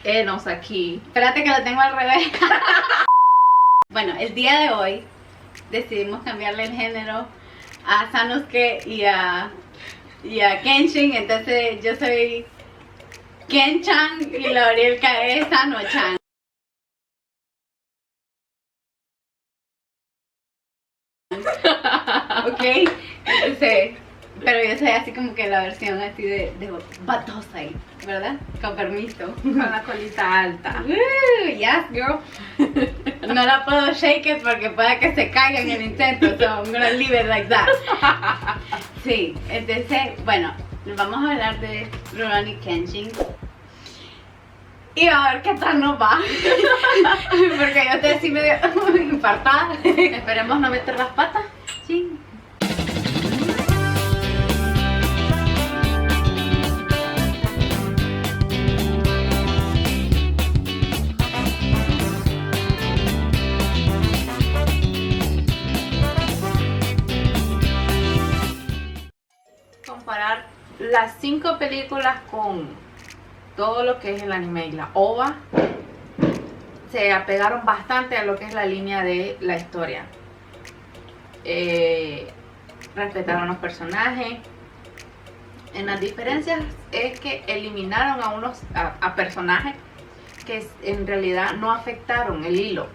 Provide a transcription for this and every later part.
Enos aquí. Espérate que lo tengo al revés. Bueno, el día de hoy decidimos cambiarle el género a Sanosuke y a Kenshin. Entonces yo soy Ken-chan y Laurielka es Sano-chan. Ok, entonces, pero yo soy así como que la versión así de batosa, ¿verdad? Con permiso. Con la colita alta. Yes, girl. No la puedo shake it porque pueda que se caiga en el intento, so I'm gonna leave it like that. Sí, entonces, bueno, vamos a hablar de Rurouni Kenshin. Y a ver qué tal nos va. Porque yo estoy así medio infartada. Esperemos no meter las patas. Sí. Comparar las 5 películas con todo lo que es el anime y la OVA, se apegaron bastante a lo que es la línea de la historia. Respetaron los personajes. En las diferencias es que eliminaron a personajes que en realidad no afectaron el hilo,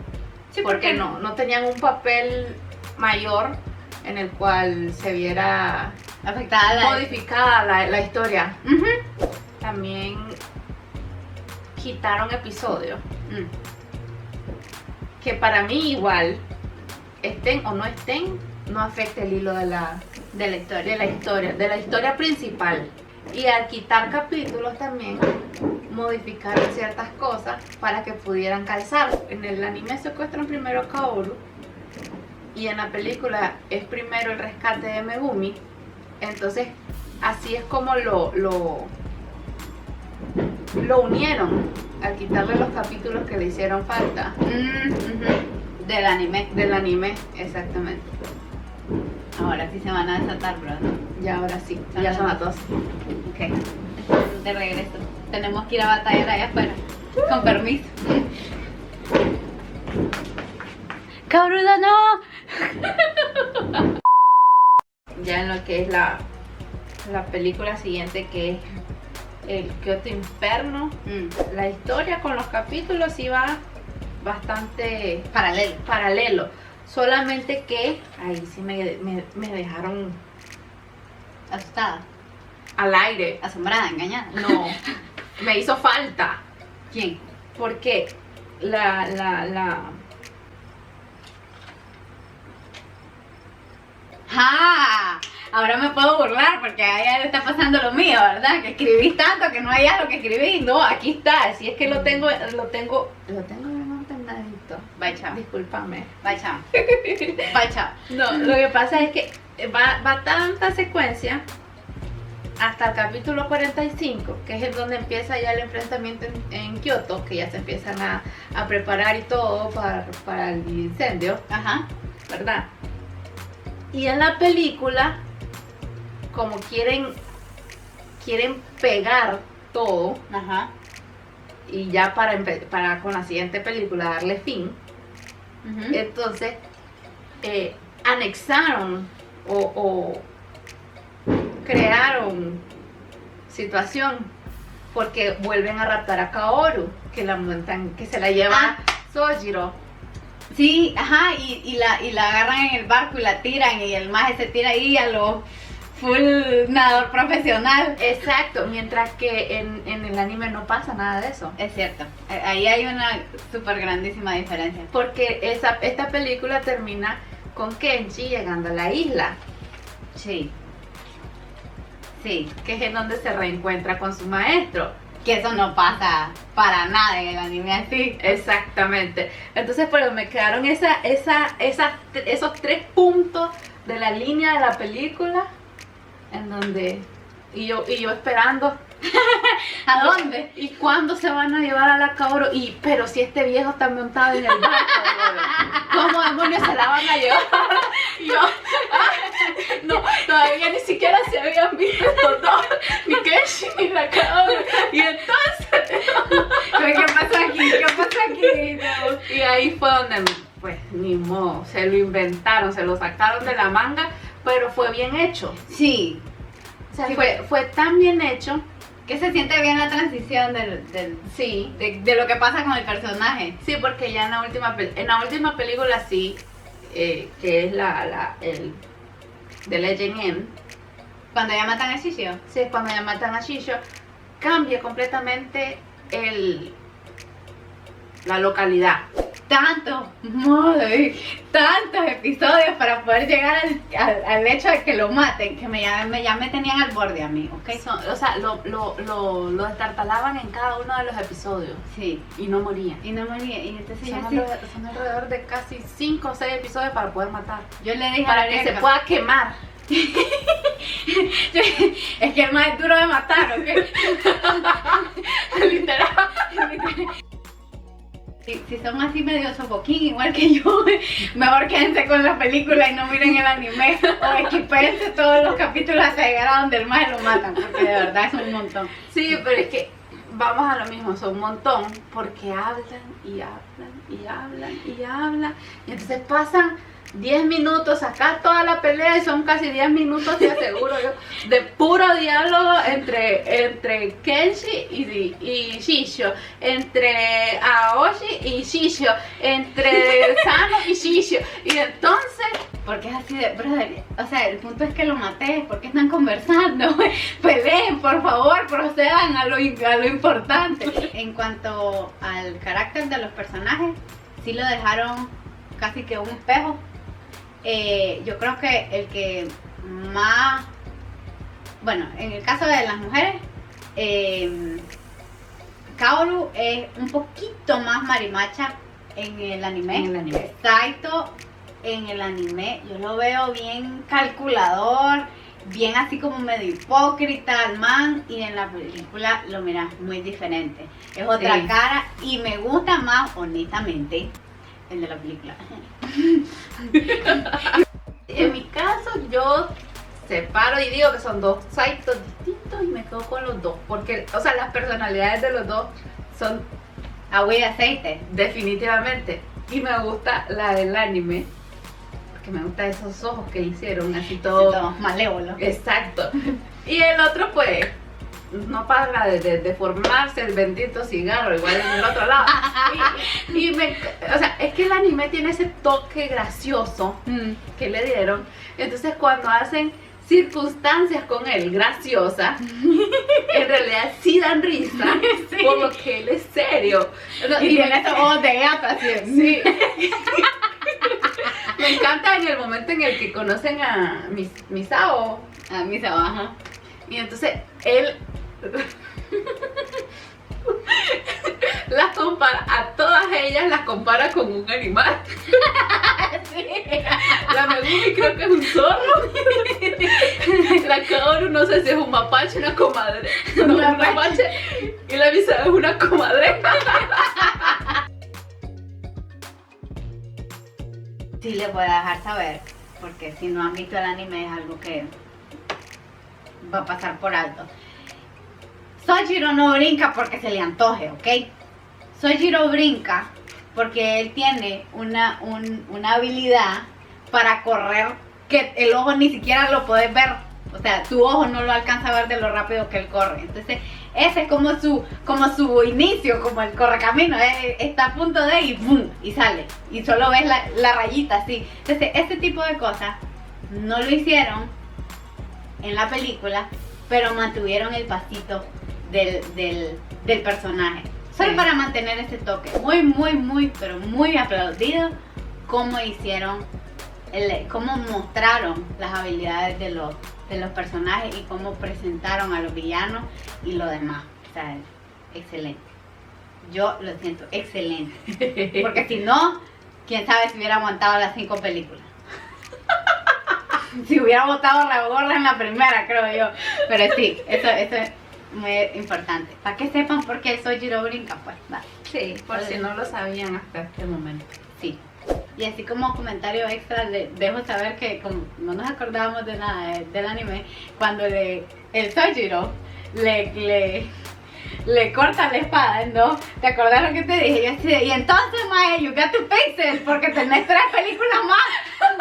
Sí, porque no tenían un papel mayor en el cual se viera Afectada modificada la historia. Uh-huh. También quitaron episodios que para mí igual, estén o no estén, no afecta el hilo de la historia principal. Y al quitar capítulos también modificaron ciertas cosas para que pudieran calzar. En el anime secuestran primero a Kaoru y en la película es primero el rescate de Megumi. Entonces así es como lo unieron al quitarle los capítulos que le hicieron falta. Uh-huh. Del anime, Exactamente. ahora sí se van a desatar, bro. Y ahora sí, ya son las 12. Ok, de regreso. Tenemos que ir a batallar allá afuera. Con permiso. ¡Cabruda, no! Ya en lo que es la película siguiente, que es el Kyoto Inferno, la historia con los capítulos iba bastante paralelo. Solamente que ahí sí me dejaron Asustada, al aire. asombrada, engañada. No, me hizo falta. ¿Quién? Porque la ¡Ah! Ahora me puedo burlar porque a ella le está pasando lo mío, ¿verdad? Que escribís tanto que no hay algo que escribís. no, aquí está. Si es que lo tengo bien ordenadito. Bye, chao. Discúlpame. Bye, chao. Bye, chao. No, lo que pasa es que va tanta secuencia hasta el capítulo 45, que es el donde empieza ya el enfrentamiento en Kioto, que ya se empiezan a preparar y todo para el incendio, Ajá. ¿verdad? Y en la película, como quieren pegar todo Ajá. y ya para con la siguiente película darle fin, Uh-huh. entonces anexaron o crearon situación porque vuelven a raptar a Kaoru, que la montan, que se la lleva Sojiro. Sí, ajá, y la agarran en el barco y la tiran y el maje se tira ahí a lo full nadador profesional. Exacto, mientras que en el anime no pasa nada de eso. Es cierto, ahí hay una súper grandísima diferencia. Porque esta película termina con Kenji llegando a la isla, Sí. Sí, que es en donde se reencuentra con su maestro. que eso no pasa para nada en el anime así. Exactamente. Entonces, pero me quedaron esos 3 puntos de la línea de la película en donde y yo esperando ¿A dónde? y cuándo se van a llevar a la Kaoru, pero si este viejo está montado en el barco, ¿cómo demonios se la van a llevar? Y yo no, todavía ni siquiera se habían visto estos dos, ni Kenshi ni la Kaoru, y entonces ¿Qué pasó aquí? ¿Qué pasó aquí? No. Y ahí fue donde, pues, ni modo, se lo inventaron, se lo sacaron de la manga, pero fue bien hecho. Sí, O sea, Sí, fue tan bien hecho, que se siente bien la transición sí. de lo que pasa con el personaje. Sí, porque ya en la última película sí, que es el The Legend End, Cuando ya matan a Shishio. sí, cuando ya matan a Shisho, cambia completamente la localidad. Tantos episodios para poder llegar al hecho de que lo maten, que ya me tenían al borde a mí, ¿ok? O sea, lo destartalaban en cada uno de los episodios Sí, y no morían. y no moría, y entonces yo, Son alrededor de casi 5 o 6 episodios para poder matar. yo le dije a Para la que se Alexa, pueda quemar. es que el más duro de matar, ¿ok? Literal. Si son así medio sofoquín, igual que yo, mejor quédense con la película y no miren el anime, o equipense todos los capítulos hasta llegar a donde el más lo matan, porque de verdad es un montón. Sí, pero es que vamos a lo mismo, son un montón, porque hablan y hablan y hablan y hablan, y entonces pasan 10 minutos, acá toda la pelea y son casi 10 minutos, te aseguro yo, de puro diálogo entre Kenshi y Shishio, entre Aoshi y Shishio, entre Sano y Shishio, y entonces... Porque es así de, brother, o sea, el punto es que lo maté, porque están conversando, peleen, por favor, procedan a lo importante. En cuanto al carácter de los personajes, sí lo dejaron casi que un espejo. Yo creo que el que más, bueno, en el caso de las mujeres, Kaoru es un poquito más marimacha en el anime. En el anime. Saito en el anime yo lo veo bien calculador, bien así como medio hipócrita al man, y en la película lo miras muy diferente. Es otra Sí. cara y me gusta más, honestamente, el de la película. En mi caso, yo separo y digo que son dos Saitos distintos y me quedo con los dos. Porque, o sea, las personalidades de los dos son Agua y aceite. definitivamente. Y me gusta la del anime, porque me gustan esos ojos que hicieron, así todo. Todo malévolo. Exacto. Y el otro, pues, no para de formarse el bendito cigarro, igual en el otro lado. O sea, es que el anime tiene ese toque gracioso que le dieron. Entonces, cuando hacen circunstancias con él graciosas, en realidad sí dan risa, Sí. por lo que él es serio. Y tiene esos ojos de gato así. Sí. Me encanta en el momento en el que conocen a Misao. A mí se baja. Y entonces él las compara, a todas ellas las compara con un animal. La Megumi creo que es un zorro. La Kaoru no sé si es un mapache, una comadre. No, un mapache. Y la Misao es una comadre. Sí les voy a dejar saber, porque si no han visto el anime es algo que va a pasar por alto. Sojiro no brinca porque se le antoje, ¿ok? Sojiro brinca porque él tiene una habilidad para correr que el ojo ni siquiera lo puedes ver. O sea, tu ojo no lo alcanza a ver de lo rápido que él corre. Entonces, ese es como su inicio, como el correcamino. Está a punto de y ¡pum! Y sale. Y solo ves la rayita así. Entonces, ese tipo de cosas no lo hicieron en la película, pero mantuvieron el pasito del personaje. Solo Sí. para mantener ese toque. Muy, pero muy aplaudido cómo hicieron, cómo mostraron las habilidades de los personajes y cómo presentaron a los villanos y lo demás. O sea, excelente. Yo lo siento, excelente. Porque si no, quién sabe si hubiera aguantado las 5 películas. Si hubiera votado la gorra en la primera, creo yo. Pero sí, eso es muy importante. Para que sepan por qué el Sojiro brinca, pues. Va. Sí, por si no lo sabían hasta este momento. Sí. Y así como comentario extra, dejo saber que como no nos acordábamos de nada del anime, cuando el Sojiro le le corta la espada en dos. ¿Te acordás lo que te dije? Yo así de, y entonces, mae, you got to face it, porque tenés 3 películas más.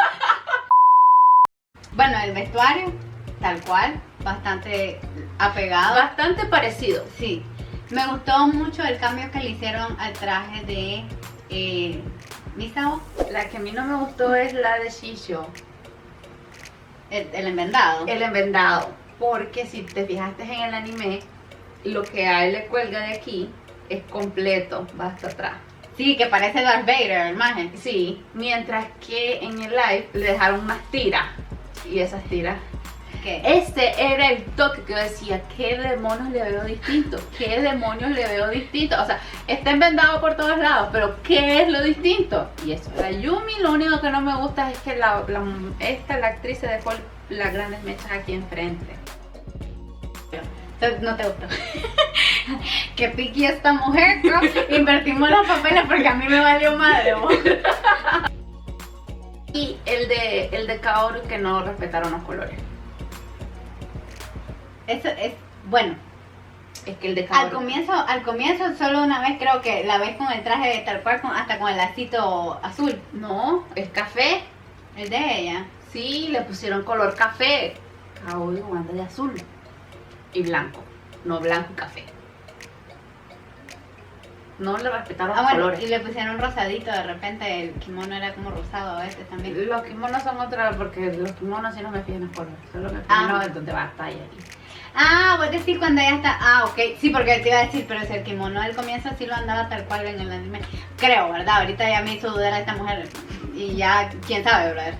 Bueno, el vestuario, tal cual, bastante apegado. Bastante parecido. Sí, me gustó mucho el cambio que le hicieron al traje de Misao, La que a mí no me gustó es la de Shisho, el envendado. el envendado. Porque si te fijaste en el anime, lo que a él le cuelga de aquí es completo, va hasta atrás. Sí, que parece Darth Vader, el maje. Sí, mientras que en el live le dejaron unas tiras. Y esas tiras. ¿Qué? Ese era el toque que yo decía, ¿qué demonios le veo distinto? ¿Qué demonios le veo distinto? O sea, está envendado por todos lados, pero ¿qué es lo distinto? Y eso, la Yumi, lo único que no me gusta es que la actriz se dejó las grandes mechas aquí enfrente. Entonces, no te gustó. Qué piqui esta mujer, bro. Invertimos los papeles porque a mí me valió madre, vos. Y el de Kaoru, que no respetaron los colores. Eso es, bueno, Es que el de Kaoru... al comienzo solo una vez creo que la ves con el traje de tal cual, hasta con el lacito azul. No, es café. El de ella. Sí, le pusieron color café. Kaoru anda de azul y blanco, no blanco y café. No le respetaron los Bueno, colores. y le pusieron rosadito, de repente el kimono era como rosado a veces también. Los kimonos son otra, porque los kimonos sí no me fijo en los colores, solo me fijo en donde va a talla. Ah, voy a decir cuando ella está. Ah, ok. Sí, porque te iba a decir, pero si el kimono al comienzo sí lo andaba tal cual en el anime. Creo, ¿verdad? Ahorita ya me hizo dudar a esta mujer. Y ya, quién sabe, brother.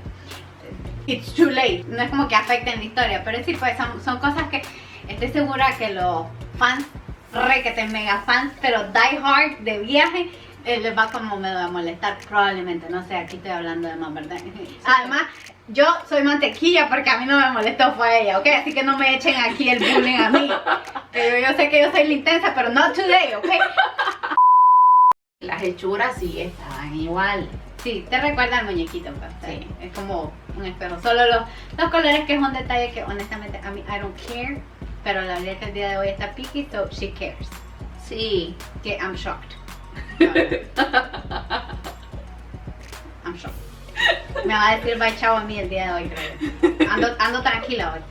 It's too late. No es como que afecten la historia. Pero sí, pues son cosas que estoy segura que los fans, requete mega fans, pero die hard de viaje, les va como medio a molestar. Probablemente, no sé, aquí estoy hablando de más, ¿verdad? Además, yo soy mantequilla porque a mí no me molestó, fue a ella, ¿ok? Así que no me echen aquí el bullying a mí. Pero yo sé que yo soy la intensa, pero not today, ¿ok? Las hechuras sí estaban igual. Sí, te recuerda al muñequito, pues. Sí. Es como un espejo. Solo los colores, que es un detalle que honestamente a mí I don't care. Pero la verdad que el día de hoy está picky, so she cares. Sí. Que I'm shocked. I'm shocked. Me va a decir bye chao a mí el día de hoy, creo. Ando tranquila hoy.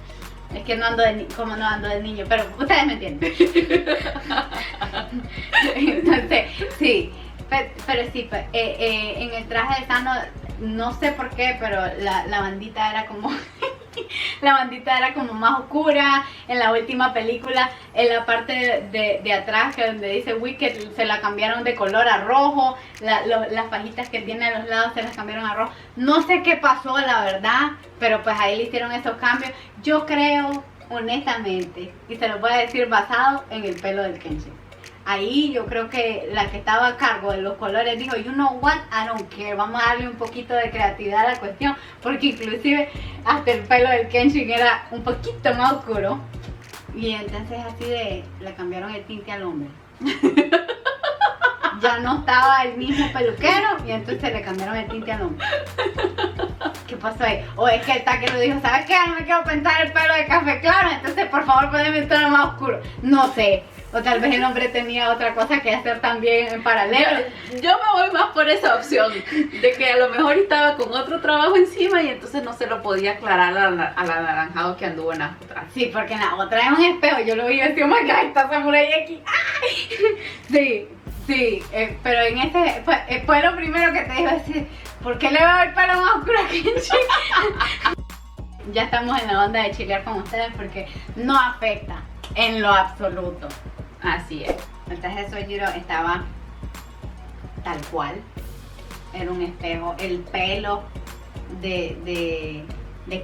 Es que no ando como no ando de niño, pero ustedes me entienden. Entonces, sí. Pero sí, en el traje de Sano, no sé por qué, pero la bandita era como... La bandita era como más oscura. En la última película, en la parte de atrás, que donde dice Wicked, se la cambiaron de color a rojo. Las fajitas que tiene a los lados se las cambiaron a rojo. No sé qué pasó, la verdad, pero pues ahí le hicieron esos cambios. Yo creo, honestamente, y se lo voy a decir basado en el pelo del Kenshin. Ahí yo creo que la que estaba a cargo de los colores dijo, you know what, I don't care, vamos a darle un poquito de creatividad a la cuestión, porque inclusive hasta el pelo del Kenshin era un poquito más oscuro. Y entonces así le cambiaron el tinte al hombre. Ya no estaba el mismo peluquero y entonces le cambiaron el tinte al hombre. ¿Qué pasó ahí? O es que el taquero dijo, ¿sabes qué? No me quiero pintar el pelo de café claro, entonces por favor poneme el tono más oscuro. No sé. O tal vez el hombre tenía otra cosa que hacer también en paralelo. Yo me voy más por esa opción, de que a lo mejor estaba con otro trabajo encima y entonces no se lo podía aclarar al anaranjado que anduvo en la otra. Sí, porque en la otra es un espejo, yo lo vi y decía, oh my god, está Samurai aquí. ¡Ay! Sí, pero en este fue lo primero que te dijo, decir, ¿por qué le veo el pelo más oscuro que en Chile? Ya estamos en la onda de chilear con ustedes porque no afecta en lo absoluto. Así es. El traje de Sojiro estaba tal cual. Era un espejo. El pelo de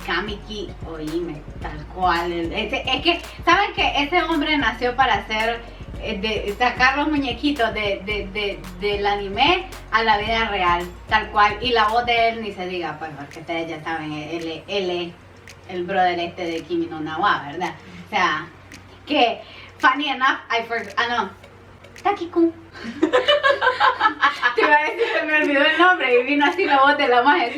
Kamiki, oíme, tal cual. Es que, ¿saben que ese hombre nació para hacer, sacar los muñequitos del anime a la vida real? Tal cual. Y la voz de él ni se diga, pues, porque ustedes ya saben, él es el brother de Kimi no Nawa, ¿verdad? O sea, que funny enough, no, Taki-kun. Te iba a decir, se me olvidó el nombre y vino así la voz de la magia.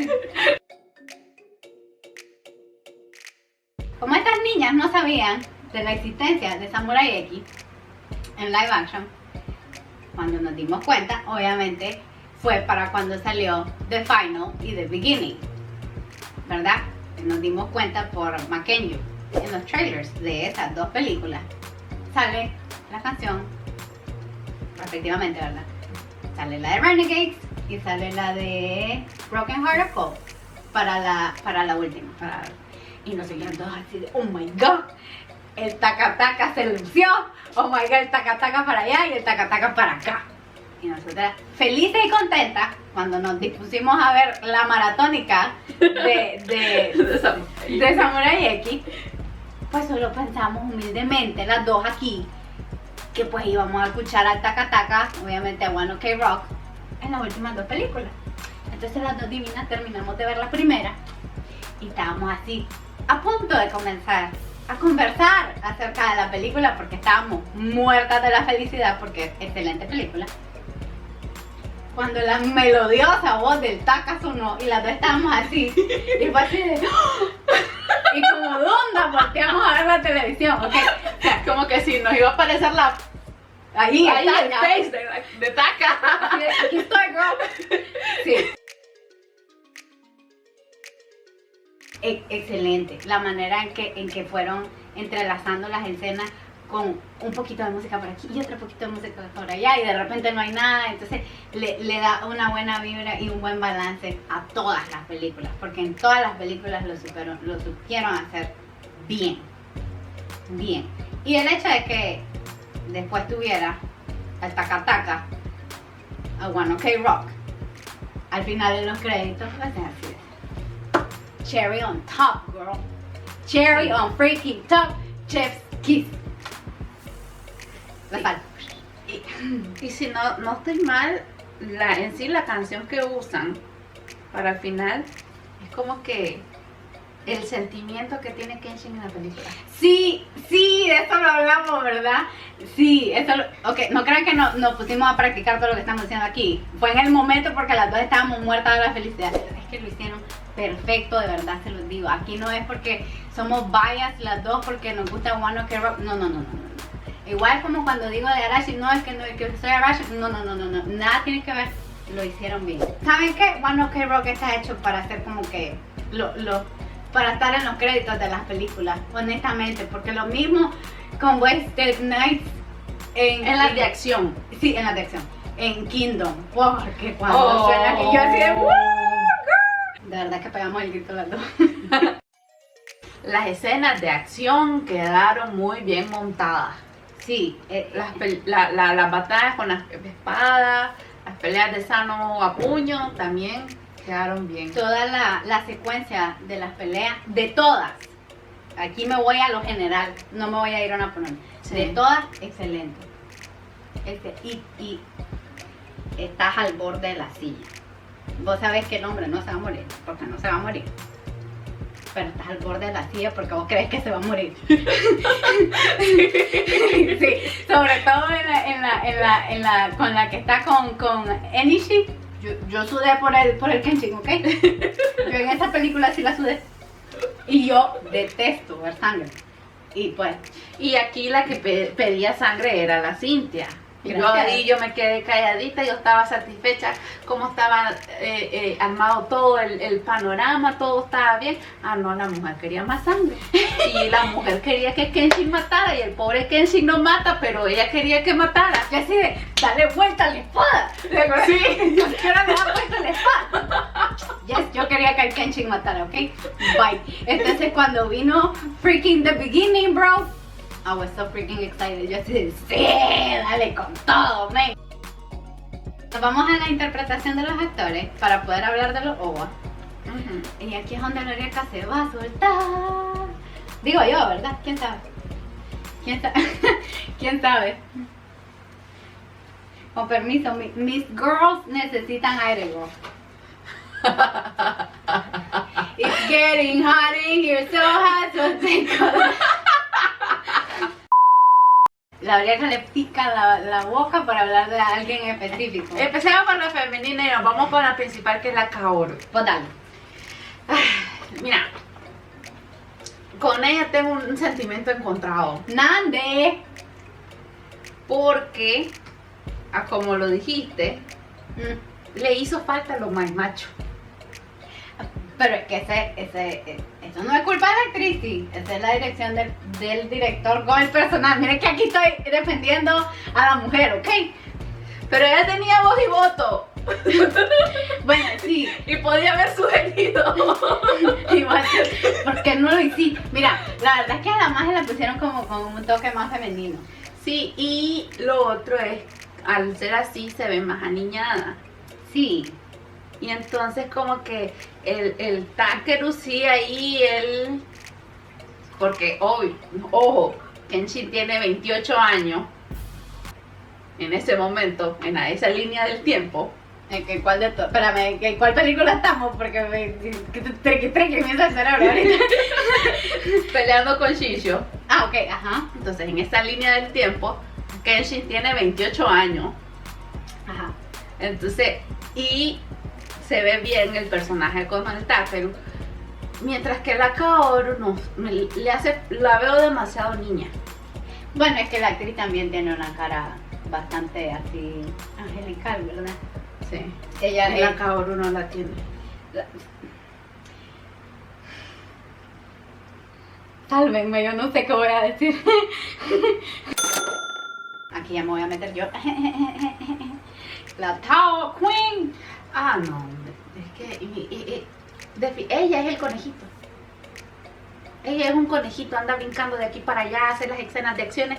Como estas niñas no sabían de la existencia de Samurai X, en live action, cuando nos dimos cuenta, obviamente, fue para cuando salió The Final y The Beginning, ¿verdad? Nos dimos cuenta por Mackenzie en los trailers de esas dos películas. Sale la canción, respectivamente, ¿verdad? Sale la de Renegades y sale la de Broken Heart of Gold para la última. Y nos seguían todos así de, oh my god, el taca-taca se lució, oh my god, el taca-taca para allá y el taca-taca para acá. Y nosotras felices y contentas cuando nos dispusimos a ver la maratónica de Samurai X, pues solo pensamos humildemente, las dos aquí, que pues íbamos a escuchar al taca-taca, obviamente a One Ok Rock, en las últimas dos películas. Entonces las dos divinas terminamos de ver la primera y estábamos así a punto de comenzar a conversar acerca de la película porque estábamos muertas de la felicidad porque es excelente película. Cuando la melodiosa voz del taca sonó y las dos estábamos así y fue así de y como dunda volteamos a ver la televisión, ¿ok? O sea, como que si nos iba a aparecer la ahí el taca. face de taca. Así de, aquí estoy, girl. Sí. Excelente la manera en que fueron entrelazando las escenas con un poquito de música por aquí y otro poquito de música por allá y de repente no hay nada, entonces le da una buena vibra y un buen balance a todas las películas, porque en todas las películas lo supieron hacer bien, y el hecho de que después tuviera al taca-taca, a One Ok Rock al final de los créditos, pues es así de cherry on top, girl. Cherry on freaking top. Chef's kiss. La sal. Y si no estoy mal, en sí la canción que usan para el final es como que el sentimiento que tiene Kenshin en la película. Sí, de eso lo hablamos, ¿verdad? Sí, ok, no crean que nos pusimos a practicar todo lo que estamos diciendo aquí. Fue en el momento porque las dos estábamos muertas de la felicidad. Es que lo hicieron perfecto, de verdad se los digo. Aquí no es porque somos bias las dos porque nos gusta One Ok Rock. No. Igual como cuando digo de Arashi, no es que soy Arashi. No. Nada tiene que ver. Lo hicieron bien. ¿Saben qué? One Ok Rock está hecho para hacer como que para estar en los créditos de las películas, honestamente, porque lo mismo con Wasted Nights en las de acción. Sí, en las de acción. En Kingdom, porque cuando suena aquí yo así de ¡woo! De verdad que pegamos el grito las dos. Las escenas de acción quedaron muy bien montadas. Sí, las batallas con las espadas, las peleas de sano a puño también quedaron bien. Toda la secuencia de las peleas, de todas, aquí me voy a lo general, no me voy a ir a una por una. Sí. De todas, excelente. Y estás al borde de la silla. Vos sabés que el hombre no se va a morir, porque no se va a morir. Pero estás al borde de la silla porque vos crees que se va a morir. Sí, sobre todo con la que está con Enishi. Yo sudé por el Kenshin, ¿ok? Yo en esa película sí la sudé. Y yo detesto ver sangre. Y pues. Y aquí la que pedía sangre era la Cynthia. Y yo ahí yo me quedé calladita, yo estaba satisfecha cómo estaba armado todo el panorama, todo estaba bien. Ah, no, la mujer quería más sangre. Y la mujer quería que Kenshin matara y el pobre Kenshin no mata, pero ella quería que matara. Y así de, dale vuelta a la espada. Sí, yo quiero dar vuelta a la espada. Yes, yo quería que el Kenshin matara, ¿ok? Bye. Entonces cuando vino freaking The Beginning, bro, I was so freaking excited. Yo así de, sí, dale con todo, man. Nos vamos a la interpretación de los actores para poder hablar de los OVA. Y aquí es donde Lorica se va a soltar. Digo yo, ¿verdad? ¿Quién sabe? ¿Quién sabe? Con permiso, mis girls necesitan aire, girl. It's getting hot in here, so hot, so take a... La Briaca le pica la boca para hablar de alguien específico. Empecemos por la femenina y nos vamos con la principal, que es la Kaoru. Pues dale. Mira, con ella tengo un sentimiento encontrado. Nande. porque, como lo dijiste, le hizo falta lo más macho. Pero es que eso no es culpa de la actriz, sí. Esa es la dirección del director con el personal. Miren que aquí estoy defendiendo a la mujer, ¿ok? Pero ella tenía voz y voto. Bueno, sí. Y podía haber sugerido. Igual, ¿por qué no lo hiciste? Mira, la verdad es que a la magia la pusieron como con un toque más femenino. Sí, y lo otro es, al ser así, se ve más aniñada. Sí. Y entonces como que el Takeru sí ahí, él... Porque hoy, ojo, Kenshin tiene 28 años. En ese momento, en esa línea del tiempo. ¿En cuál de todas? Espérame, ¿en cuál película estamos? Porque me empieza el cerebro ahorita. Peleando con Shishio. Ah, ok, ajá. Entonces, en esa línea del tiempo, Kenshin tiene 28 años. Ajá. Entonces, y se ve bien el personaje con el Takeru. Mientras que la Kaoru no, la veo demasiado niña. Bueno, es que la actriz también tiene una cara bastante así angelical, ¿verdad? Sí. La Kaoru no la tiene. Sálvenme, yo no sé qué voy a decir. Aquí ya me voy a meter yo. La Tao Queen. Ah, no, es que ella es el conejito. Ella es un conejito, anda brincando de aquí para allá, hace las escenas de acciones,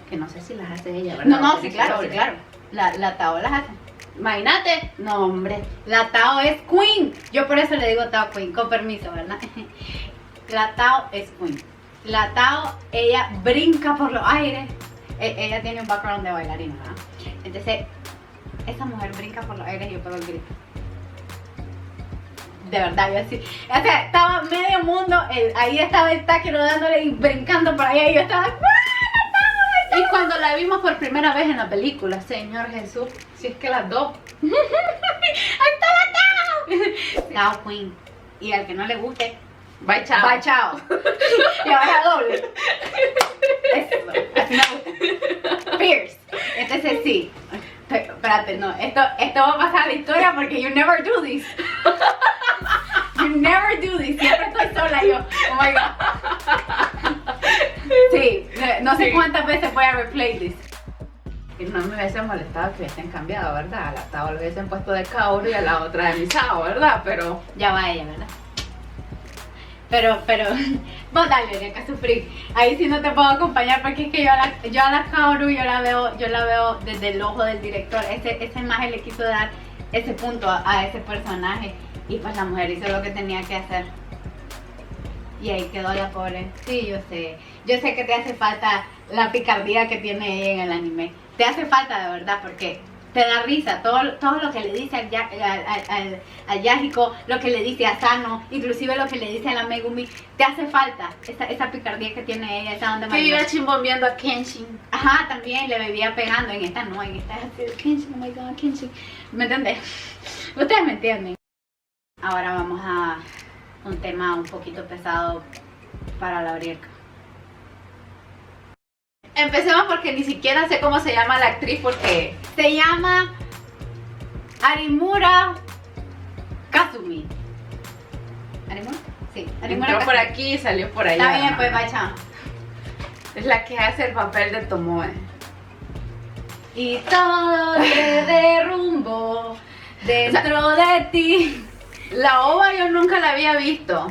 que no sé si las hace ella, ¿verdad? No, sí, claro, sí, claro. La Tao las hace. Imagínate, no, hombre. La Tao es Queen. Yo por eso le digo Tao Queen, con permiso, ¿verdad? La Tao es Queen. La Tao, ella brinca por los aires. Ella tiene un background de bailarina, ¿verdad? Entonces, esa mujer brinca por los aires y yo pego el grito. De verdad, yo así. O sea, estaba medio mundo, ahí estaba el Takeru dándole y brincando por allá y yo estaba... Y cuando la vimos por primera vez en la película, Señor Jesús, si es que las dos. ¡Ahí está la Tao! Tao Queen. Y al que no le guste, bye chao. bye chao. Y ahora doble. Eso, así me gusta. Fierce. Entonces sí. Espérate, no. Esto va a pasar a la historia porque you never do this. You never do this. Siempre estoy sola yo. Oh my god. Sí, no sé cuántas veces voy a replay this. Y no me hubiese molestado que hubiesen cambiado, ¿verdad? A la Tao le hubiesen puesto de Kaoru y a la otra de Misao, ¿verdad? Pero... Ya va ella, ¿verdad? Pero, vos dale, que sufrir. Ahí sí no te puedo acompañar porque es que yo a la Kaoru yo la veo desde el ojo del director. Ese imagen le quiso dar ese punto a ese personaje. Y pues la mujer hizo lo que tenía que hacer. Y ahí quedó la pobre. Sí, yo sé. Yo sé que te hace falta la picardía que tiene ella en el anime. Te hace falta de verdad porque te da risa. Todo lo que le dice al Yahiko, lo que le dice a Sano, inclusive lo que le dice a la Megumi, te hace falta esa picardía que tiene ella, esa onda que iba chimbombeando a Kenshin. Ajá, también le bebía pegando. En esta no, en esta es así, Kenshin, oh my god, Kenshin. ¿Me entendés? Ustedes me entienden. Ahora vamos a un tema un poquito pesado para la Brielka. Empecemos porque ni siquiera sé cómo se llama la actriz porque... Se llama Arimura Kazumi. ¿Arimura? Sí, Arimura entró Kazumi. por aquí y salió por allá. Está bien, pues bye, chao. Es la que hace el papel de Tomoe. Y todo se derrumbó dentro de ti. La OVA yo nunca la había visto.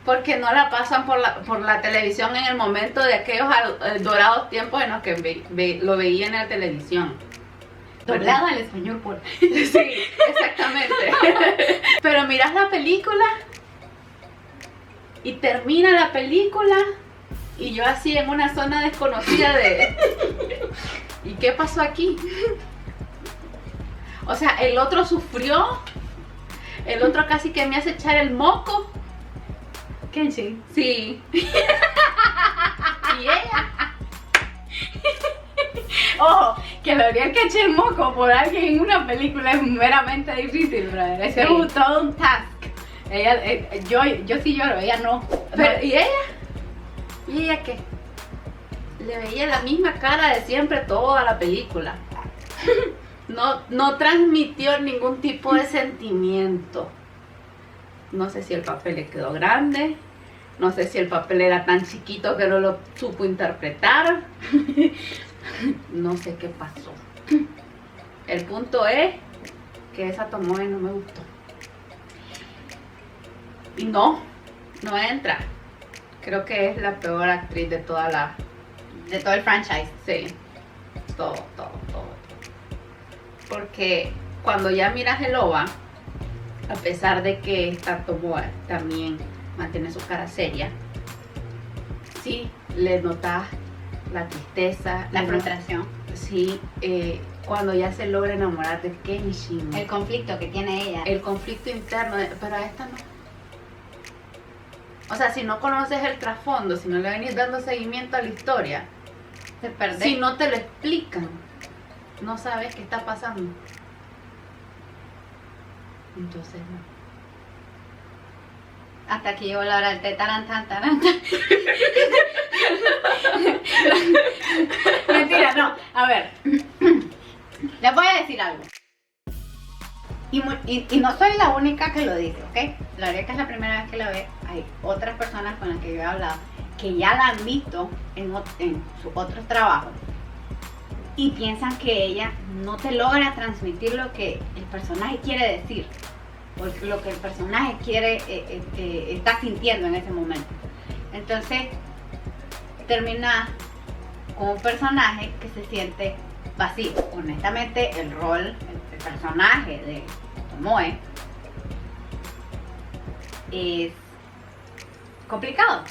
Porque no la pasan por la televisión en el momento de aquellos dorados tiempos en los que lo veía en la televisión. Doblado al español por... Sí, exactamente. Pero miras la película y termina la película y yo así en una zona desconocida de... ¿Y qué pasó aquí? O sea, el otro sufrió, el otro casi que me hace echar el moco. Kenshin. Sí. Y ella. Ojo, que lograr que eche el moco por alguien en una película es meramente difícil, brother. Ese es todo un task. Ella, yo sí lloro, ella no. Pero, ¿y ella? ¿Y ella qué? le veía la misma cara de siempre toda la película. No transmitió ningún tipo de sentimiento. No sé si el papel le quedó grande, no sé si el papel era tan chiquito que no lo supo interpretar. No sé qué pasó. El punto es que esa Tomoe no me gustó. Y no entra. Creo que es la peor actriz de todo el franchise. Sí, todo. Porque cuando ya miras el OVA, a pesar de que esta Tomoe también mantiene su cara seria, sí le notas la tristeza, la frustración. Sí, cuando ya se logra enamorar de Kenshin. El conflicto que tiene ella. El conflicto interno, pero a esta no. O sea, si no conoces el trasfondo, si no le venís dando seguimiento a la historia, te perdés. Si no te lo explican, no sabes qué está pasando. Entonces no. Hasta aquí llegó la hora del té, tarantán. Mentira, no. A ver, les voy a decir algo. Y no soy la única que lo dice, ¿ok? La verdad que es la primera vez que la ve. Hay otras personas con las que yo he hablado que ya la han visto en sus otros trabajos y piensan que ella no te logra transmitir lo que el personaje quiere decir o lo que el personaje quiere está sintiendo en ese momento. Entonces termina con un personaje que se siente vacío. Honestamente, el personaje de Tomoe es complicado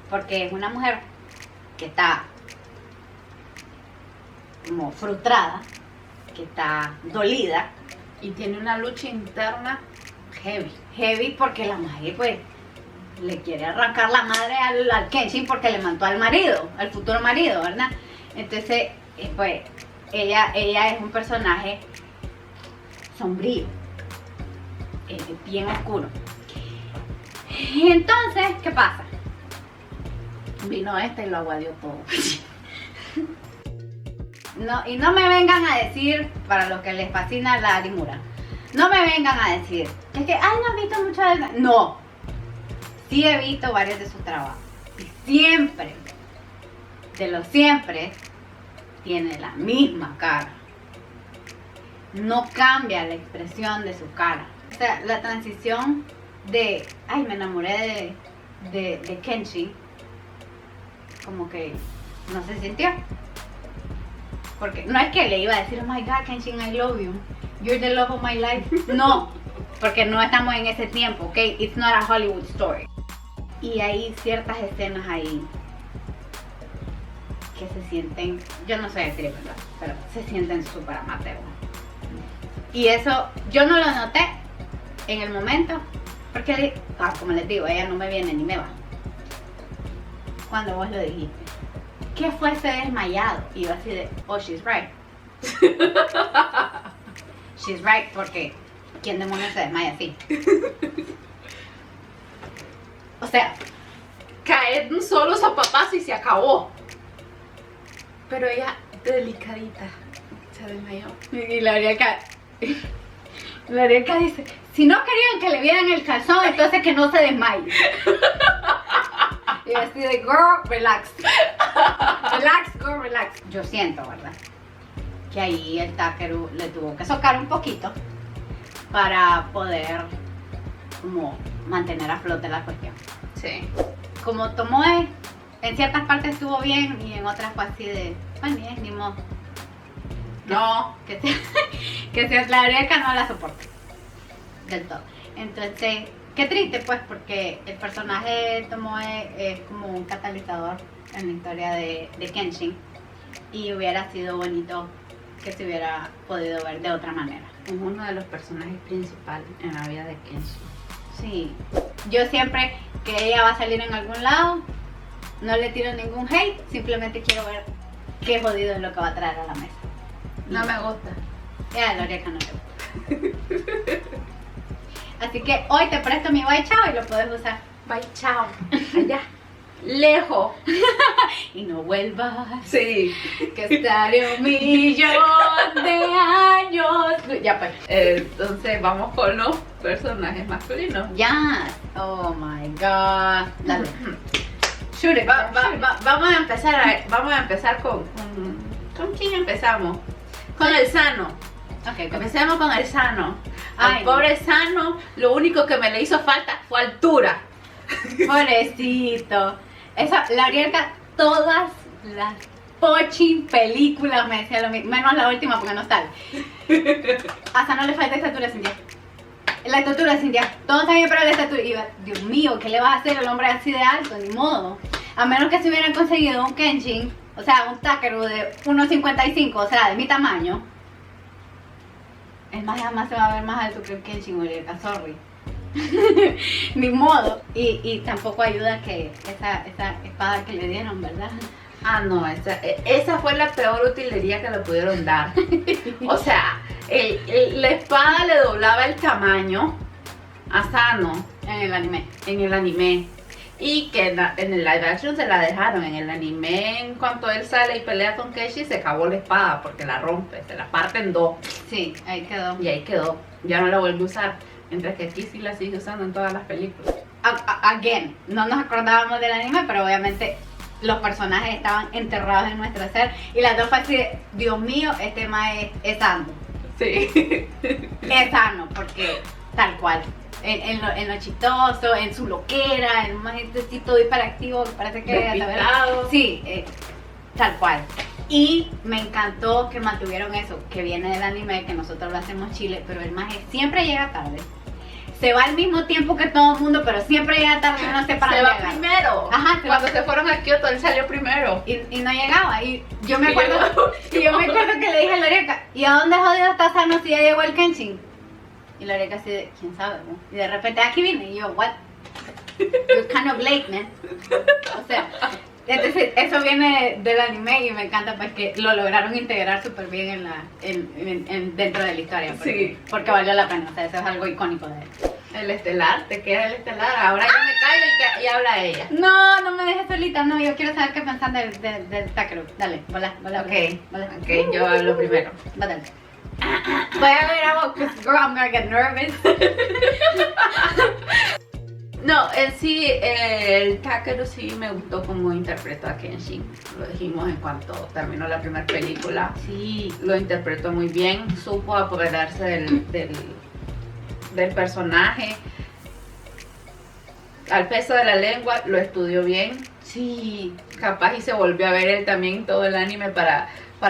porque es una mujer que está como frustrada, que está dolida y tiene una lucha interna heavy porque la madre pues le quiere arrancar la madre al Kenshin porque le mató al marido, al futuro marido, ¿verdad? Entonces pues ella es un personaje sombrío, bien oscuro. Y entonces, ¿qué pasa? Vino esta y lo aguadió todo. Y no me vengan a decir, para los que les fascina la Arimura, no me vengan a decir, es que, ay, no has visto mucho de... No, sí he visto varios de sus trabajos. Y siempre, tiene la misma cara. No cambia la expresión de su cara. O sea, la transición de, ay, me enamoré de Kenshin, como que no se sintió. Porque no es que le iba a decir, oh my God, Kenshin, I love you. You're the love of my life. No, porque no estamos en ese tiempo, ¿ok? It's not a Hollywood story. Y hay ciertas escenas ahí que se sienten, yo no sé decir verdad, pero se sienten súper amateur. Y eso yo no lo noté en el momento, porque como les digo, ella no me viene ni me va. Cuando vos lo dijiste, ¿qué fue ese desmayado? Y yo así de, oh, she's right. She's right, porque ¿quién demonios se desmaya así? O sea, caer un solo zapapazo y se acabó. Pero ella, delicadita, se desmayó. Y la Arieka dice, si no querían que le vieran el calzón, entonces que no se desmaye. Y yo así de, girl, relax. Relax, girl, relax. Yo siento, ¿verdad? Que ahí el Takeru le tuvo que socar un poquito para poder como mantener a flote la cuestión. Sí. Como Tomoe, en ciertas partes estuvo bien y en otras fue así de, bueno, ni modo. No, que sea la Arieka no la soporta del todo. Entonces, qué triste pues, porque el personaje de Tomoe es como un catalizador en la historia de Kenshin y hubiera sido bonito que se hubiera podido ver de otra manera. Es uno de los personajes principales en la vida de Kenshin. Sí, yo siempre que ella va a salir en algún lado, no le tiro ningún hate, simplemente quiero ver qué jodido es lo que va a traer a la mesa. No me gusta. Ya, la Arieka no le gusta. Así que hoy te presto mi bye chao y lo puedes usar. Bye chao. Allá. lejos y no vuelvas. Sí. Que estaré un millón de años. Ya pues. Entonces vamos con los personajes masculinos. Ya. Oh my god. Dale. Shoot it, Vamos a empezar ¿con quién empezamos? Con el Sano. Okay, Empecemos con el Sano. Al Ay, pobre Sano, lo único que me le hizo falta fue altura. pobrecito. La Arielka, todas las poching películas me decía lo mismo, menos la última porque no sale. Hasta no le falta estatura, Cintia. La estatura, Cintia. Todos sabían pero la estatura. Y iba, Dios mío, ¿qué le va a hacer el hombre así de alto? Ni modo. A menos que se hubieran conseguido un Kenshin, o sea, un Takeru de 1.55, o sea, de mi tamaño. Es más, además se va a ver más alto que el Kenshin, Arielka, sorry. Ni modo. Y tampoco ayuda que esa espada que le dieron, ¿verdad? Ah, no, esa fue la peor utilería que le pudieron dar. O sea, la espada le doblaba el tamaño a Sano En el anime. en el anime. Y que en el live action se la dejaron. En el anime, en cuanto él sale y pelea con Keshi, se acabó la espada porque la rompe, se la parte en dos. Sí, ahí quedó. Y ahí quedó. Ya no la vuelve a usar. Mientras que aquí sí la sigue usando en todas las películas. Again, no nos acordábamos del anime, pero obviamente los personajes estaban enterrados en nuestro ser. Y las dos fue así de, Dios mío, este ma es sano. Sí. Es sano, porque tal cual. En lo chistoso, en su loquera, en un majestecito hiperactivo que parece que Despistado. sí, tal cual. Y me encantó que mantuvieron eso, que viene del anime, que nosotros lo hacemos Chile, pero el maje siempre llega tarde. Se va al mismo tiempo que todo el mundo, pero siempre llega tarde, no sé para Se dónde va llegar. primero. Ajá, Cuando se fueron a Kioto, él salió primero. Y no llegaba. Y yo me Y acuerdo, llegó. y yo me acuerdo que le dije a Loreka, ¿y a dónde jodido está Sano si ya llegó el Kenshin? Y Loreka así de, ¿quién sabe? ¿No? Y de repente aquí vine y yo, what? You're kind of late, man. O sea, entonces eso viene del anime y me encanta porque lo lograron integrar súper bien dentro de la historia. Sí. Porque valió la pena, o sea, eso es algo icónico de él. El estelar, te queda el estelar. Ahora yo me callo y habla ella. No, no me dejes solita, no, yo quiero saber qué pensan del Takeru. Dale, volá. Ok, yo hablo primero. Va, dale. Voy a ver algo, because girl, I'm gonna get nervous. No, en sí, el Takeru sí me gustó como interpretó a Kenshin. Lo dijimos en cuanto terminó la primera película. Sí. Lo interpretó muy bien, supo apoderarse del personaje. Al peso de la lengua, lo estudió bien. Sí. Capaz y se volvió a ver él también todo el anime para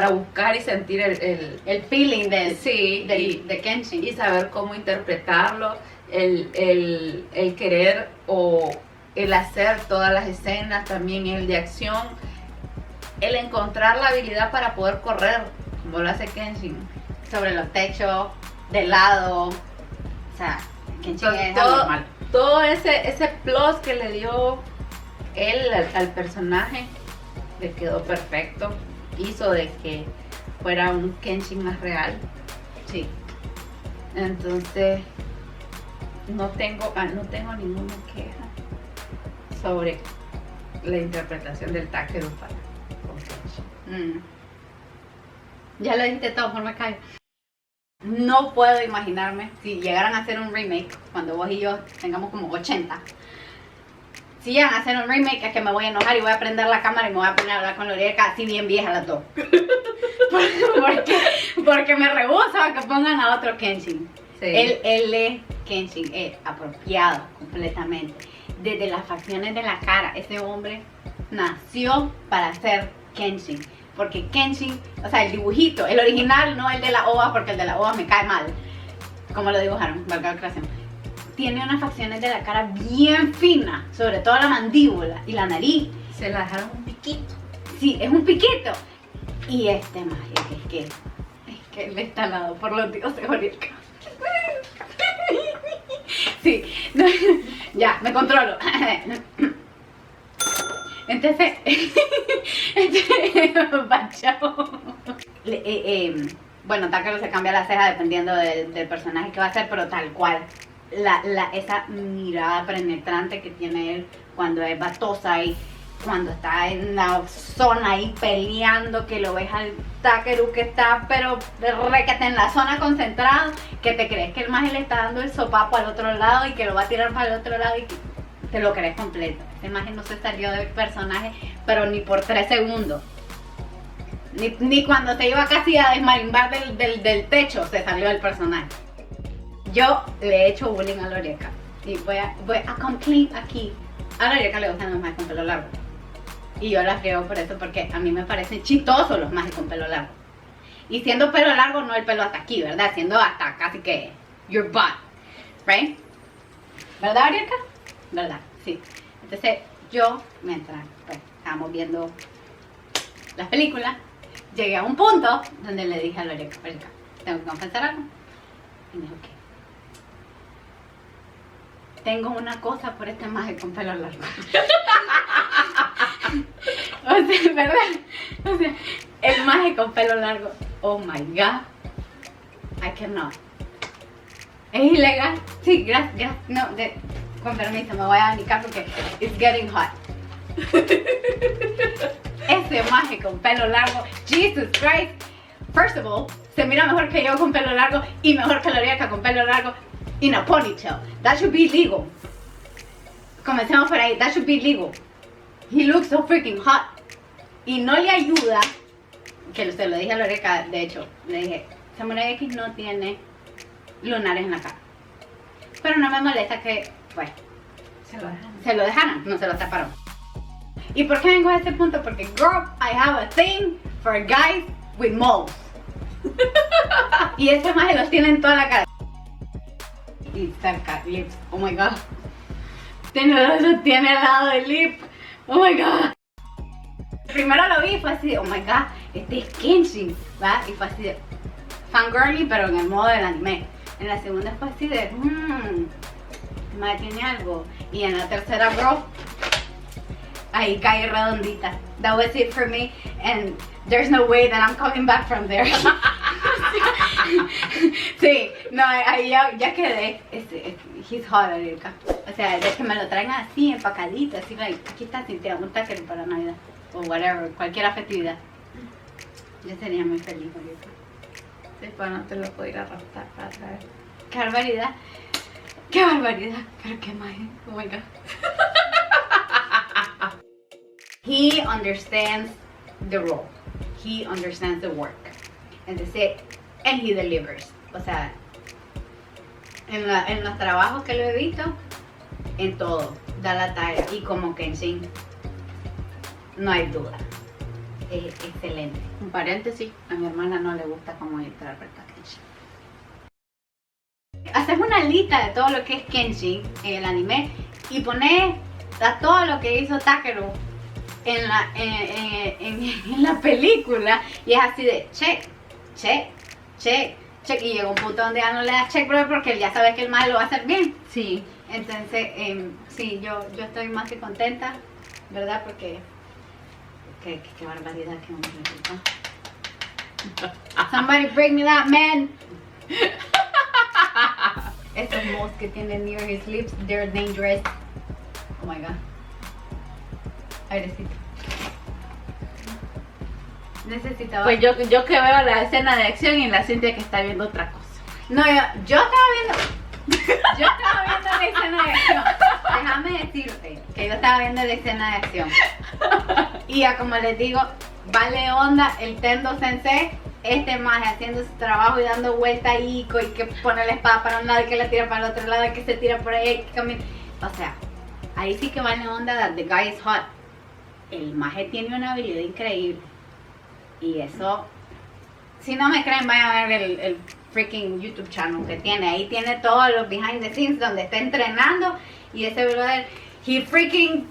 buscar y sentir El feeling sí, de Kenshin. y saber cómo interpretarlo, el querer o el hacer todas las escenas, también el de acción, el encontrar la habilidad para poder correr, como lo hace Kenshin. Sobre los techos, de lado. O sea, Kenshin es Todo, anormal. todo ese plus que le dio él al personaje le quedó perfecto. Hizo de que fuera un Kenshin más real. Sí. Entonces no tengo ninguna queja sobre la interpretación del Takeru para con Kenshin. Ya lo dijiste todo, mejor me callo. No puedo imaginarme si llegaran a hacer un remake cuando vos y yo tengamos como 80. Si llegan a hacer un remake es que me voy a enojar y voy a prender la cámara y me voy a poner a hablar con Loreka así bien vieja las dos. porque me rehúso a que pongan a otro Kenshin. Sí. Él es Kenshin, es apropiado completamente. Desde las facciones de la cara, ese hombre nació para ser Kenshin. Porque Kenshin, o sea, el dibujito, el original, no el de la OVA, porque el de la OVA me cae mal. Como lo dibujaron, valga la aclaración. Tiene unas facciones de la cara bien finas, sobre todo la mandíbula y la nariz. Se la dejaron un piquito. Sí, es un piquito. Y este más, es que él está al lado por los dioses Orielka. Sí, no, ya, me controlo. Entonces, Bachao. Bueno, Takeru se cambia la ceja dependiendo del personaje que va a ser, pero tal cual. Esa mirada penetrante que tiene él cuando es batosa y cuando está en la zona ahí peleando, que lo ves al Takeru que está pero requete en la zona concentrado, que te crees que el maje le está dando el sopapo al otro lado y que lo va a tirar para el otro lado y te lo crees completo. Ese maje no se salió del personaje pero ni por 3 segundos. Ni cuando se iba casi a desmarimbar del techo se salió del personaje. Yo le he hecho bullying a Lorica y voy a complain aquí. A Lorica le gustan los majes con pelo largo. Y yo las creo por eso, porque a mí me parecen chistosos los majes con pelo largo. Y siendo pelo largo, no el pelo hasta aquí, ¿verdad? Siendo hasta casi que your butt, right? ¿Verdad, Arielka? ¿Verdad? Sí. Entonces, yo, mientras pues, estábamos viendo las películas, llegué a un punto donde le dije a Lorica, tengo que confesar algo. Y me dijo, ¿qué? Tengo una cosa por este maje con pelo largo. O sea, ¿verdad? O sea, el maje con pelo largo. Oh my god. I cannot. ¿Es ilegal? Sí, gracias. No, con permiso, me voy a abanicar porque it's getting hot. Ese maje con pelo largo. Jesus Christ. First of all, se mira mejor que yo con pelo largo y mejor que Lorica con pelo largo in a ponytail. That should be legal. Comencemos por ahí. That should be legal. He looks so freaking hot. Y no le ayuda, que se lo dije a Lorica, de hecho, le dije, Samurai X no tiene lunares en la cara. Pero no me molesta que, pues, se lo dejaron, no se lo taparon. ¿Y por qué vengo a este punto? Porque, girl, I have a thing for guys with moles. Y este maje los tiene en toda la cara. Y cerca, lips, oh my god. Tiene al lado del lip, oh my god. Primero lo vi y fue así de, oh my god, este es Kenshin, ¿verdad? Y fue así de fangirly, pero en el modo del anime. En la segunda fue así de, madre tiene algo. Y en la tercera, bro, ahí caí redondita. That was it for me, and there's no way that I'm coming back from there. Sí, no, ahí ya quedé. He's hot, Arielka. O sea, de que me lo traigan así, empacadito, así, like, aquí está Cintia, un taquero para Navidad. O whatever, cualquier festividad. Yo sería muy feliz, Arielka. Después no te lo puedo ir a arrastrar para traer. ¡Qué barbaridad! ¡Qué barbaridad! Pero qué magia. Oh my god. He understands the role. He understands the work. Entonces, and he delivers. O sea, en los trabajos que lo he visto, en todo, da la talla. Y como Kenshin, no hay duda. Es excelente. Un paréntesis, A mi hermana no le gusta cómo interpreta Kenshin. Haces una lista de todo lo que es Kenshin en el anime y pones a todo lo que hizo Takeru en la película y es así de check, check, check, check, y llega un punto donde ya no le das check, bro, porque ya sabes que el mal lo va a hacer bien. sí. Entonces, sí, yo estoy más que contenta, ¿verdad? Porque qué barbaridad que me resulta. Somebody bring me that man. Estos moles que tienen near his lips, they're dangerous. Oh my god. Airecito. Necesitaba. Pues yo que veo la escena de acción y la Cintia que está viendo otra cosa. No, yo estaba viendo la escena de acción. Déjame decirte que yo estaba viendo la escena de acción. Y ya como les digo, vale onda el Tendo Sensei, este maje haciendo su trabajo y dando vuelta ahí, y que pone la espada para un lado y que la tira para el otro lado y que se tira por ahí, que camina. O sea, ahí sí que vale onda that the guy is hot. El maje tiene una habilidad increíble. Y eso, si no me creen, vayan a ver el freaking YouTube channel que tiene. Ahí tiene todos los behind the scenes donde está entrenando. Y ese brother, he freaking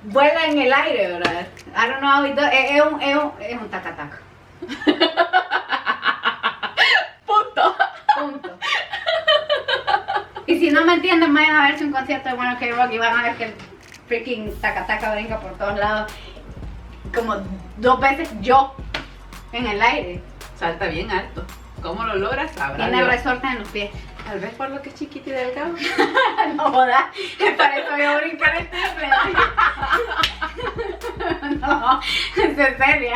vuela en el aire, brother. I don't know how he does. Es un taca-taca. Punto. Y si no me entienden, vayan a verse un concierto de Bueno que Rock y van a ver que el freaking taca-taca brinca por todos lados. Como 2 veces yo en el aire. Salta bien alto. ¿Cómo lo logras? Sabrá Tiene Dios. resortes en los pies. Tal vez por lo que es chiquito y delgado. No jodas, para eso voy a brincar el triple. Es seria.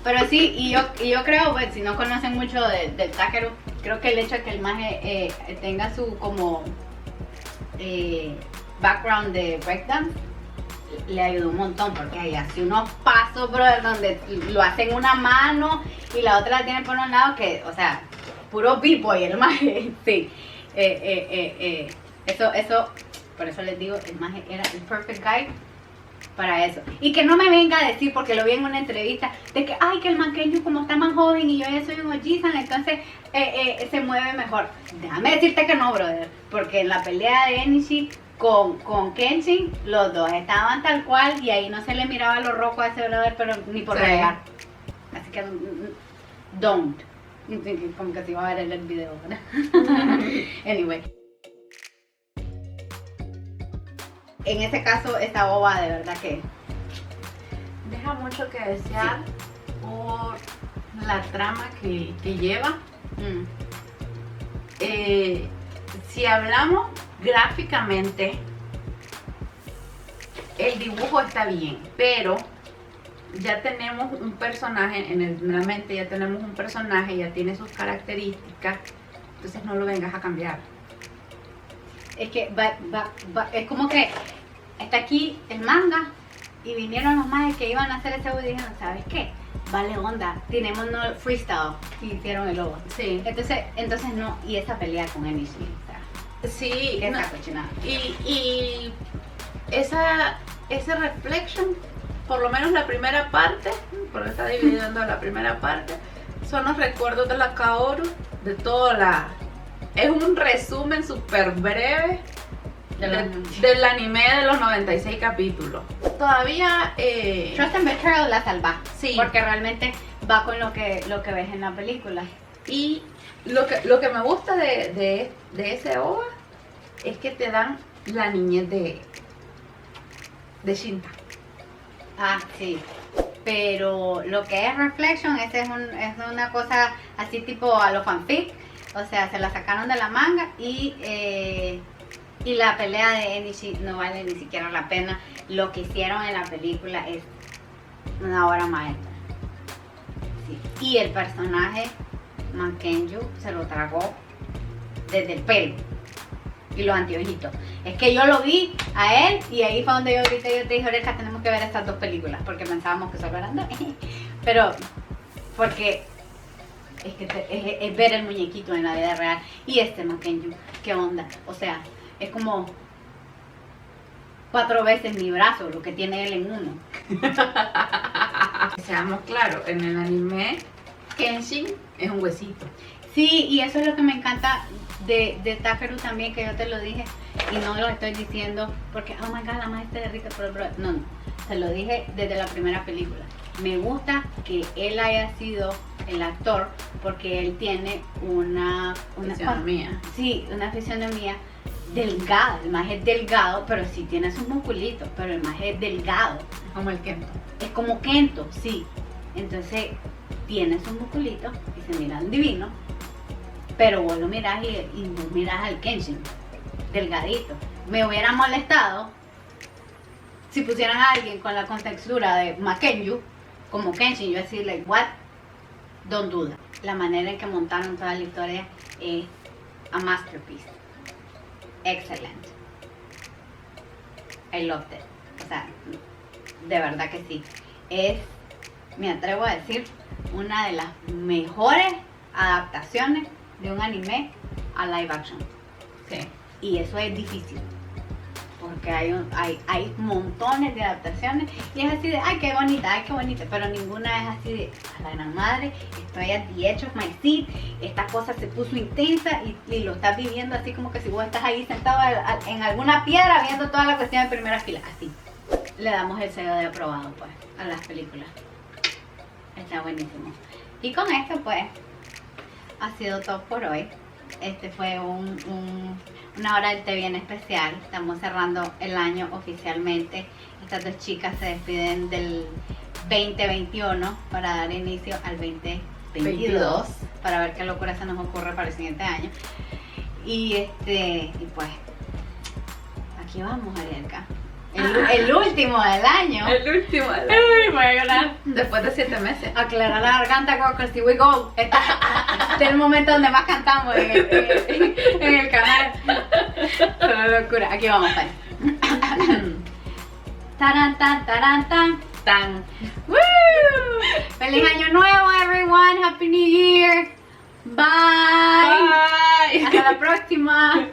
Pero sí, y yo creo, pues, si no conocen mucho del Takeru, creo que el hecho de que el maje tenga su como background de breakdance le ayudó un montón, porque ahí hace unos pasos, brother, donde lo hace en una mano y la otra la tiene por un lado, que, o sea, puro b-boy el maje, sí. Eso, por eso les digo, el maje era el perfect guy para eso. Y que no me venga a decir, porque lo vi en una entrevista, de que, ay, que el manqueño como está más joven y yo ya soy un Ojisan, entonces se mueve mejor. Déjame decirte que no, brother, porque en la pelea de Enishi con Kenshin, los dos estaban tal cual y ahí no se le miraba lo rojo a ese brother, pero ni por regar. Así que, don't. Como que se iba a ver el video, ¿verdad? Anyway. En ese caso, esta boba de verdad que deja mucho que desear por la trama que lleva. Si hablamos gráficamente, el dibujo está bien, pero ya tenemos un personaje en la mente, ya tenemos un personaje, ya tiene sus características, entonces no lo vengas a cambiar. Es que es como que está aquí el manga y vinieron los majes que iban a hacer ese video y dijeron, ¿sabes qué? Vale onda, tenemos no freestyle y hicieron el logo. Sí. Entonces no, y esa pelea con Enishi, o sea, sí, que no, está cochinada. y ese reflection, por lo menos la primera parte, porque está dividiendo la primera parte, son los recuerdos de la Kaoru, de toda la... Es un resumen súper breve del anime de los 96 capítulos. Todavía... Trust and Betrayal la salva, sí, porque realmente va con lo que ves en la película. Y lo que me gusta de ese OVA es que te dan la niñez de Shinta. Ah, sí. Pero lo que es Reflection, es una cosa así tipo a lo fanfic. O sea, se la sacaron de la manga y la pelea de Enishi no vale ni siquiera la pena. Lo que hicieron en la película es una obra maestra. Sí. Y el personaje Mankenju se lo tragó desde el pelo y los anteojitos. Es que yo lo vi a él y ahí fue donde yo grité, yo te dije, Oreja, tenemos que ver estas dos películas, porque pensábamos que solo eran dos. Pero, porque es que es ver el muñequito en la vida real. Y este Mankenju, ¿qué onda? O sea, es como 4 veces mi brazo, lo que tiene él en uno. Seamos claros, en el anime Kenshin es un huesito. Sí, y eso es lo que me encanta de Takeru también, que yo te lo dije y no lo estoy diciendo porque, oh my god, la maestra de Rita, no, se lo dije desde la primera película. Me gusta que él haya sido el actor porque él tiene una fisionomía. Sí, una fisionomía delgada. El maje es delgado, pero sí tiene sus musculitos, pero el maje es delgado. Como el Kento. Es como Kento, sí. Entonces tiene sus musculitos y se miran divinos, pero vos lo mirás y vos mirás al Kenshin delgadito. Me hubiera molestado si pusieran a alguien con la contextura de Mankenju como Kenshin, yo decir, like, what? Don't do that. La manera en que montaron toda la historia es a masterpiece. Excellent. I loved it. O sea, de verdad que sí. Es, me atrevo a decir, una de las mejores adaptaciones de un anime a live action. Sí. Y eso es difícil, porque hay montones de adaptaciones y es así de, ay, qué bonita, pero ninguna es así de, a la gran madre, estoy at the edge of my seat, esta cosa se puso intensa y lo estás viviendo así como que si vos estás ahí sentado en alguna piedra viendo toda la cuestión en primera fila, así. Le damos el sello de aprobado, pues, a las películas. Está buenísimo. Y con esto, pues, ha sido todo por hoy. Este fue una hora del té bien especial. Estamos cerrando el año oficialmente. Estas dos chicas se despiden del 2021 para dar inicio al 2022 para ver qué locura se nos ocurre para el siguiente año. Y pues aquí vamos, Arielka. El último del año. El último. Ay, voy a llorar. Después de 7 meses. Aclarar la garganta, girls, here we go. Este es el momento donde más cantamos en el canal. Solo locura. Aquí vamos, pues. Taran, tan, taran, tan, tan. ¡Woo! ¡Feliz Año Nuevo, everyone! ¡Happy New Year! Bye. Bye. Hasta la próxima.